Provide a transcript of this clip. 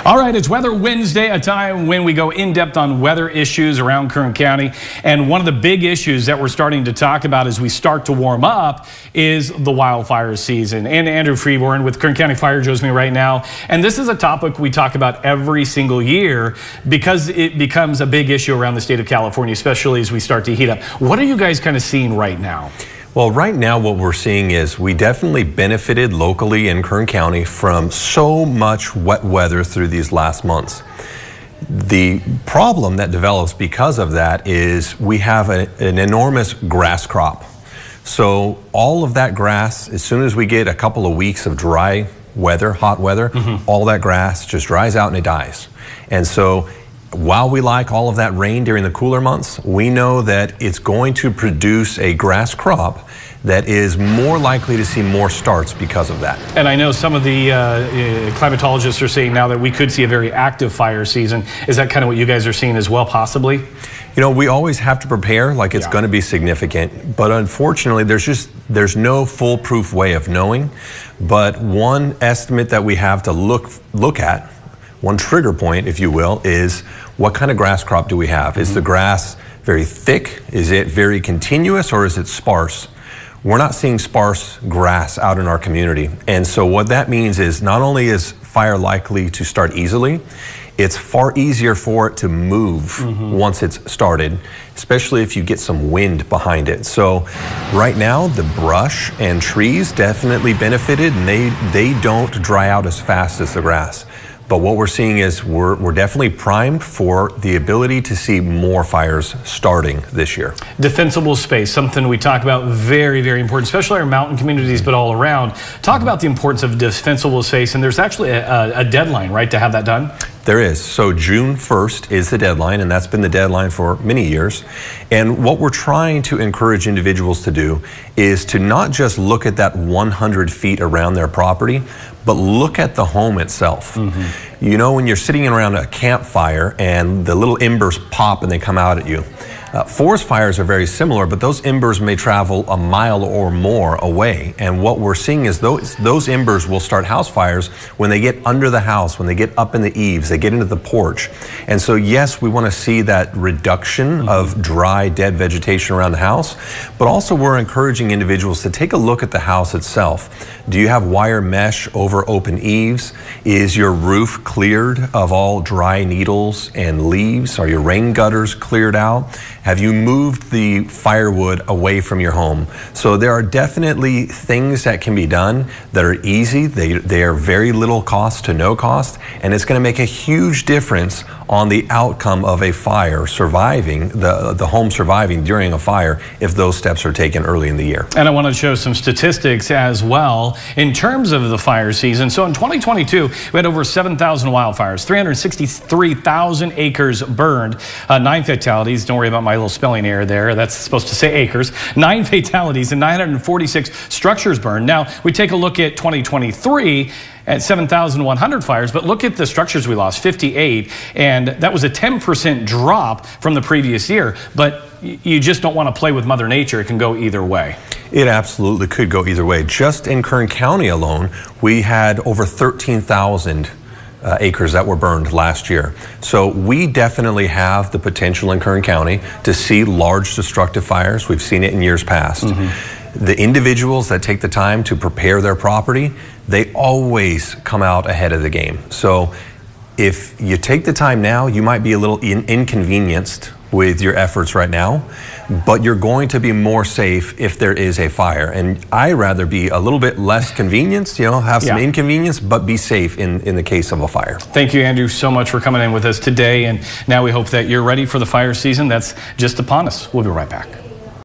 All right, it's Weather Wednesday, a time when we go in depth on weather issues around Kern County. And one of the big issues that we're starting to talk about as we start to warm up is the wildfire season. And Andrew Freeborn with Kern County Fire joins me right now. And this is a topic we talk about every single year because it becomes a big issue around the state of California, especially as we start to heat up. What are you guys kind of seeing right now? Well, right now what we're seeing is we definitely benefited locally in Kern County from so much wet weather through these last months. The problem that develops because of that is we have an enormous grass crop. So all of that grass, as soon as we get a couple of weeks of dry weather, hot weather, all that grass just dries out and it dies. And so while we like all of that rain during the cooler months, we know that it's going to produce a grass crop that is more likely to see more starts because of that. And I know some of the climatologists are saying now that we could see a very active fire season. Is that kind of what you guys are seeing as well, possibly? You know, we always have to prepare like it's going to be significant, but unfortunately there's no foolproof way of knowing. But one estimate that we have to look at, one trigger point, if you will, is what kind of grass crop do we have? Is the grass very thick? Is it very continuous, or is it sparse? We're not seeing sparse grass out in our community. And so what that means is not only is fire likely to start easily, it's far easier for it to move once it's started, especially if you get some wind behind it. So right now, the brush and trees definitely benefited, and they don't dry out as fast as the grass. But what we're seeing is we're definitely primed for the ability to see more fires starting this year. Defensible space, something we talk about, very, very important, especially our mountain communities, but all around. Talk about the importance of defensible space, and there's actually a deadline, right, to have that done? There is. So June 1st is the deadline, and that's been the deadline for many years. And what we're trying to encourage individuals to do is to not just look at that 100 feet around their property, but look at the home itself. You know, when you're sitting around a campfire and the little embers pop and they come out at you. Forest fires are very similar, but those embers may travel a mile or more away. And what we're seeing is those embers will start house fires when they get under the house, when they get up in the eaves, they get into the porch. And so yes, we want to see that reduction of dry, dead vegetation around the house, but also we're encouraging individuals to take a look at the house itself. Do you have wire mesh over open eaves? Is your roof cleared of all dry needles and leaves? Are your rain gutters cleared out? Have you moved the firewood away from your home? So there are definitely things that can be done that are easy. They are very little cost to no cost, and it's going to make a huge difference on the outcome of a fire surviving, the home surviving during a fire, if those steps are taken early in the year. And I want to show some statistics as well in terms of the fire season. So in 2022, we had over 7,000 wildfires, 363,000 acres burned, 9 fatalities. Don't worry about my little spelling error there. That's supposed to say acres. 9 fatalities and 946 structures burned. Now, we take a look at 2023 at 7,100 fires, but look at the structures we lost, 58, and that was a 10% drop from the previous year. But you just don't want to play with Mother Nature. It can go either way. It absolutely could go either way. Just in Kern County alone, we had over 13,000 acres that were burned last year. So we definitely have the potential in Kern County to see large destructive fires. We've seen it in years past. The individuals that take the time to prepare their property, they always come out ahead of the game. So if you take the time now, you might be a little inconvenienced with your efforts right now, but you're going to be more safe if there is a fire. And I'd rather be a little bit less convenienced, you know, have some inconvenience, but be safe in the case of a fire. Thank you, Andrew, so much for coming in with us today. And now we hope that you're ready for the fire season that's just upon us. We'll be right back.